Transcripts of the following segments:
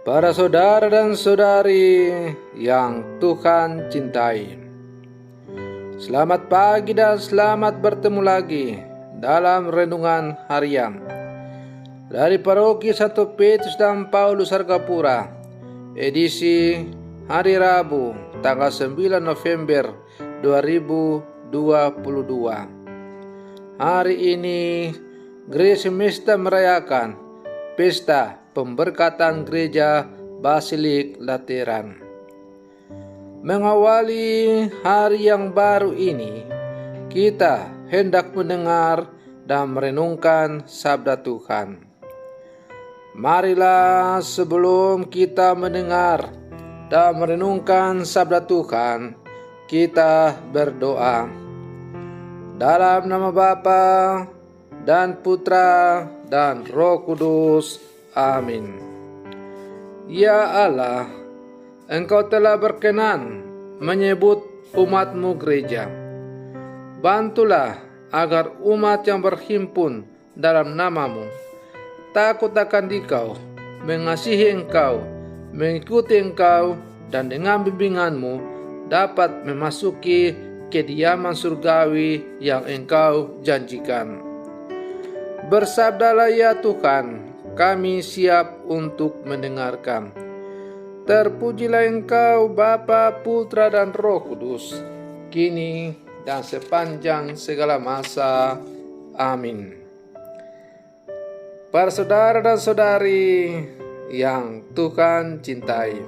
Para saudara dan saudari yang Tuhan cintai, selamat pagi dan selamat bertemu lagi dalam renungan harian dari Paroki Santo Petrus dan Paulus Argapura, edisi hari Rabu tanggal 9 November 2022. Hari ini Gereja Semesta merayakan pesta pemberkatan Gereja Basilik Lateran. Mengawali hari yang baru ini, kita hendak mendengar dan merenungkan sabda Tuhan. Marilah sebelum kita mendengar dan merenungkan sabda Tuhan, kita berdoa. Dalam nama Bapa dan Putra dan Roh Kudus. Amin. Ya Allah, Engkau telah berkenan menyebut umat-Mu gereja. Bantulah agar umat yang berhimpun dalam nama-Mu takut akan Dikau, mengasihi Engkau, mengikuti Engkau, dan dengan bimbingan-Mu dapat memasuki kediaman surgawi yang Engkau janjikan. Bersabdalah ya Tuhan, kami siap untuk mendengarkan. Terpujilah Engkau Bapa, Putra, dan Roh Kudus, kini dan sepanjang segala masa. Amin. Para saudara dan saudari yang Tuhan cintai,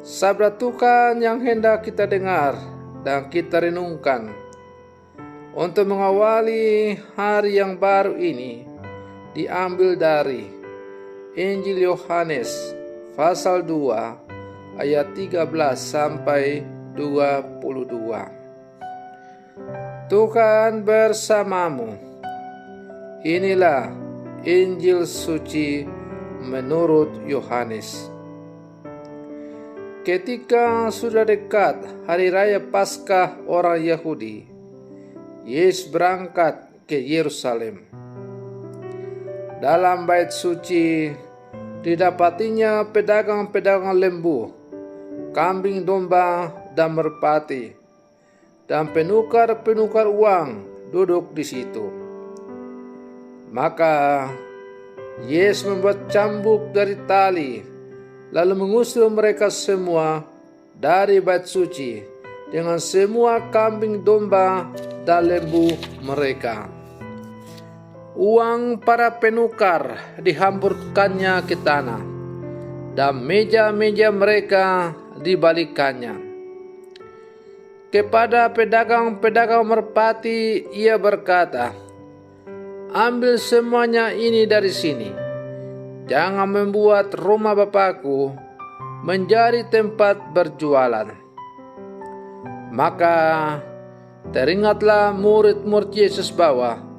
sabda Tuhan yang hendak kita dengar dan kita renungkan untuk mengawali hari yang baru ini diambil dari Injil Yohanes pasal 2 ayat 13 sampai 22. Tuhan bersamamu. Inilah Injil suci menurut Yohanes. Ketika sudah dekat hari raya Paskah orang Yahudi, Yesus berangkat ke Yerusalem. Dalam bait suci didapatinya pedagang-pedagang lembu, kambing domba, dan merpati, dan penukar-penukar uang duduk di situ. Maka Yesus membuat cambuk dari tali, lalu mengusir mereka semua dari bait suci dengan semua kambing domba dan lembu mereka. Uang para penukar dihamburkannya ke tanah, dan meja-meja mereka dibalikannya. Kepada pedagang-pedagang merpati ia berkata, "Ambil semuanya ini dari sini. Jangan membuat rumah Bapakku menjadi tempat berjualan." Maka teringatlah murid-murid Yesus bahwa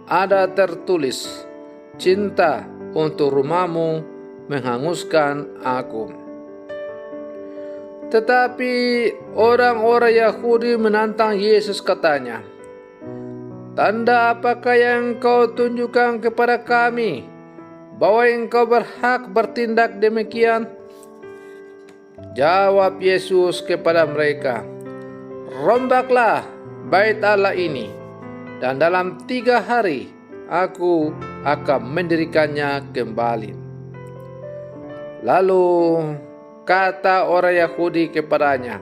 ada tertulis, "Cinta untuk rumahmu menghanguskan aku." Tetapi orang-orang Yahudi menantang Yesus, katanya, "Tanda apakah yang Engkau tunjukkan kepada kami bahwa Engkau berhak bertindak demikian?" Jawab Yesus kepada mereka, "Rombaklah bait Allah ini, dan dalam 3 hari aku akan mendirikannya kembali." Lalu kata orang Yahudi kepadanya,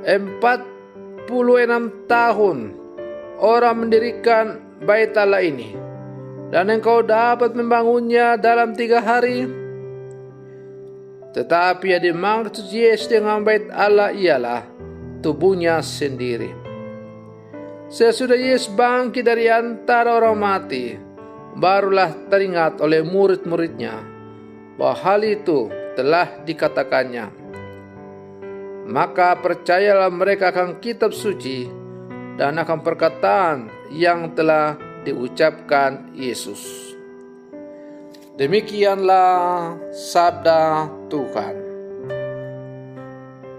46 tahun orang mendirikan bait Allah ini, dan engkau dapat membangunnya dalam 3 hari? Tetapi yang dimaksud Yesus dengan bait Allah ialah tubuhnya sendiri. Sesudah Yesus bangkit dari antara orang mati, barulah teringat oleh murid-muridnya bahwa hal itu telah dikatakannya. Maka percayalah mereka akan kitab suci dan akan perkataan yang telah diucapkan Yesus. Demikianlah sabda Tuhan.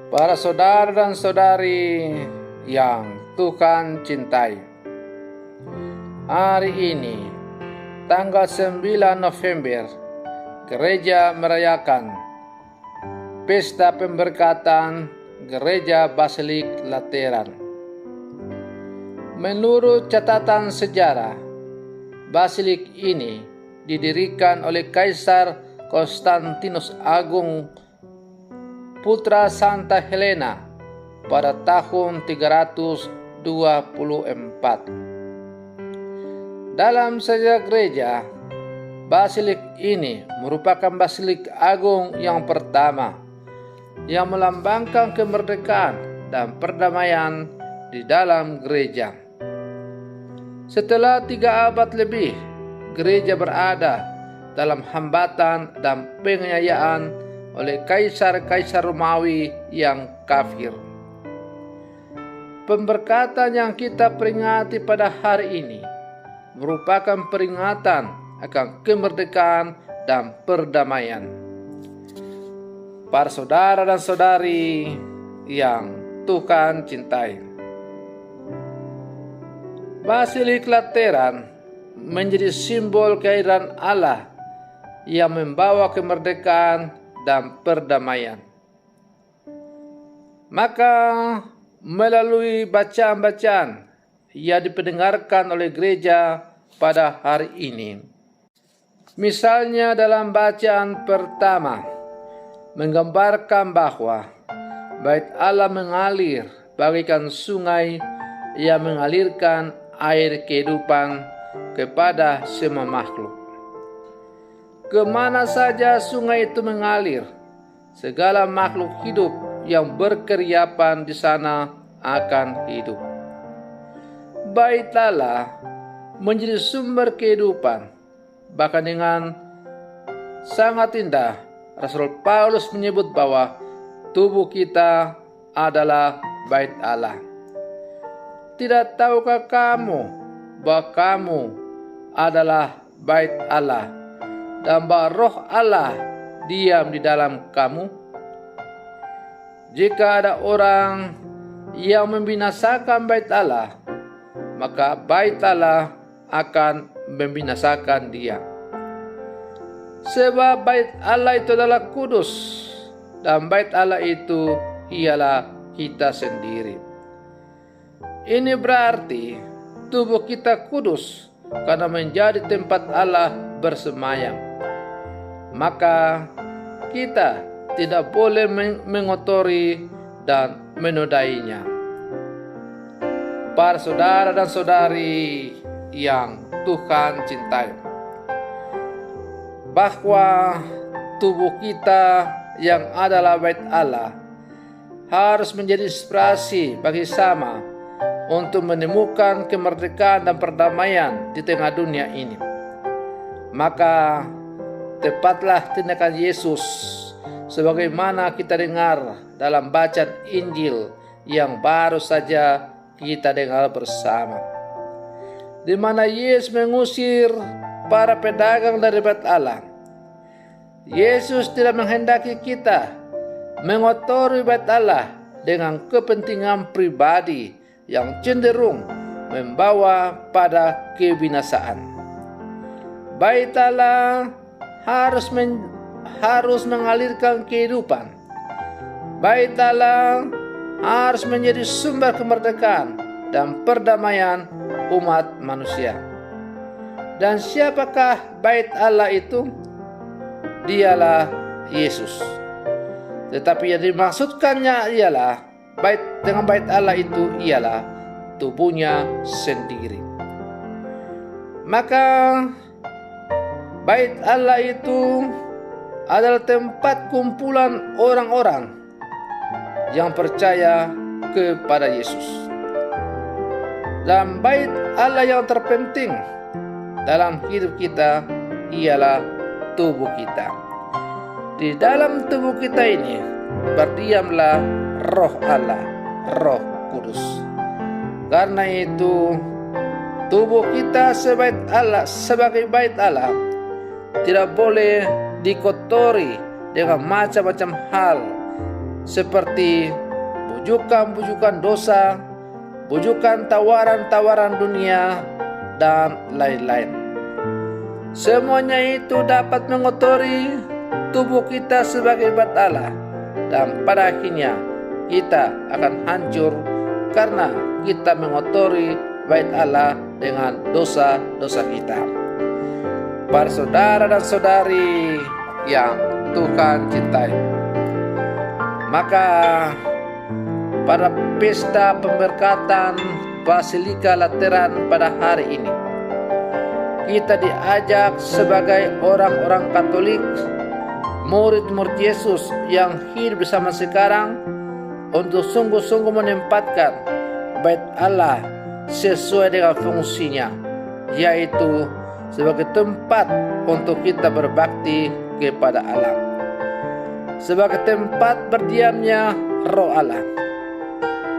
Para saudara dan saudari yang Tuhan cintai, hari ini tanggal 9 November gereja merayakan pesta pemberkatan Gereja Basilik Lateran. Menurut catatan sejarah, basilik ini didirikan oleh Kaisar Konstantinus Agung putra Santa Helena pada tahun 324. Dalam sejarah gereja, basilik ini merupakan basilik agung yang pertama yang melambangkan kemerdekaan dan perdamaian di dalam gereja. Setelah 3 abad lebih, gereja berada dalam hambatan dan penganiayaan oleh kaisar-kaisar Romawi yang kafir. Pemberkatan yang kita peringati pada hari ini merupakan peringatan akan kemerdekaan dan perdamaian. Para saudara dan saudari yang Tuhan cintai, Basilik Lateran menjadi simbol kehadiran Allah yang membawa kemerdekaan dan perdamaian. Maka melalui bacaan-bacaan yang dipendengarkan oleh gereja pada hari ini, misalnya dalam bacaan pertama menggambarkan bahwa Bait Allah mengalir bagaikan sungai yang mengalirkan air kehidupan kepada semua makhluk. Kemana saja sungai itu mengalir, segala makhluk hidup yang berkeriapan di sana akan hidup. Bait Allah menjadi sumber kehidupan. Bahkan dengan sangat indah, Rasul Paulus menyebut bahwa tubuh kita adalah bait Allah. Tidak tahukah kamu bahwa kamu adalah bait Allah dan bahwa Roh Allah diam di dalam kamu? Jika ada orang yang membinasakan bait Allah, maka bait Allah akan membinasakan dia. Sebab bait Allah itu adalah kudus, dan bait Allah itu ialah kita sendiri. Ini berarti tubuh kita kudus karena menjadi tempat Allah bersemayam. Maka kita tidak boleh mengotori dan menodainya. Para saudara dan saudari yang Tuhan cintai, bahwa tubuh kita yang adalah bait Allah harus menjadi inspirasi bagi sama untuk menemukan kemerdekaan dan perdamaian di tengah dunia ini. Maka tepatlah tindakan Yesus sebagaimana kita dengar dalam bacaan Injil yang baru saja kita dengar bersama, di mana Yesus mengusir para pedagang dari bait Allah. Yesus tidak menghendaki kita mengotori bait Allah dengan kepentingan pribadi yang cenderung membawa pada kebinasaan. Bait Allah harus mengalirkan kehidupan. Bait Allah harus menjadi sumber kemerdekaan dan perdamaian umat manusia. Dan siapakah bait Allah itu? Dialah Yesus. Tetapi yang dimaksudkannya ialah dengan bait Allah itu ialah tubuhnya sendiri. Maka bait Allah itu adalah tempat kumpulan orang-orang yang percaya kepada Yesus. Dan bait Allah yang terpenting dalam hidup kita ialah tubuh kita. Di dalam tubuh kita ini berdiamlah Roh Allah, Roh Kudus. Karena itu, tubuh kita sebagai bait Allah tidak boleh dikotori dengan macam-macam hal seperti bujukan-bujukan dosa, bujukan tawaran-tawaran dunia, dan lain-lain. Semuanya itu dapat mengotori tubuh kita sebagai bait Allah, dan pada akhirnya kita akan hancur karena kita mengotori bait Allah dengan dosa-dosa kita. Para saudara dan saudari yang Tuhan cintai, maka pada pesta pemberkatan Basilika Lateran pada hari ini, kita diajak sebagai orang-orang Katolik, murid-murid Yesus yang hidup bersama sekarang, untuk sungguh-sungguh menempatkan bait Allah sesuai dengan fungsinya, yaitu sebagai tempat untuk kita berbakti kepada Allah, sebagai tempat berdiamnya Roh Allah.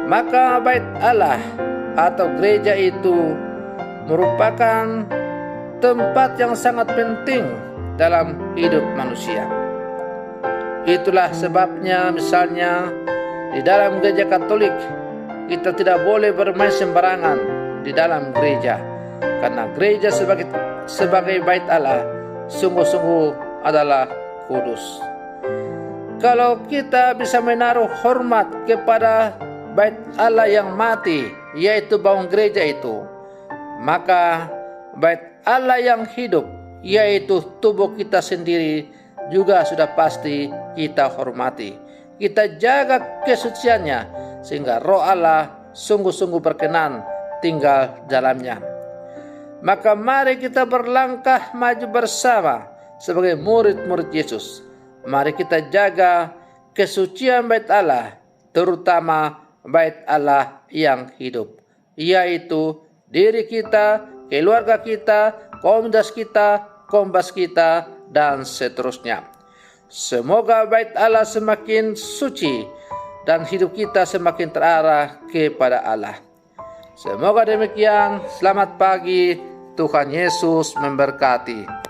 Maka bait Allah atau gereja itu merupakan tempat yang sangat penting dalam hidup manusia. Itulah sebabnya misalnya di dalam gereja Katolik kita tidak boleh bermain sembarangan di dalam gereja, karena gereja sebagai bait Allah sungguh-sungguh adalah kudus. Kalau kita bisa menaruh hormat kepada bait Allah yang mati, yaitu bangun gereja itu, maka bait Allah yang hidup, yaitu tubuh kita sendiri, juga sudah pasti kita hormati. Kita jaga kesuciannya sehingga Roh Allah sungguh-sungguh berkenan tinggal dalamnya. Maka mari kita berlangkah maju bersama sebagai murid-murid Yesus. Mari kita jaga kesucian bait Allah, terutama bait Allah yang hidup, yaitu diri kita, keluarga kita, komunitas kita, kombas kita, dan seterusnya. Semoga bait Allah semakin suci dan hidup kita semakin terarah kepada Allah. Semoga demikian. Selamat pagi. Tuhan Yesus memberkati.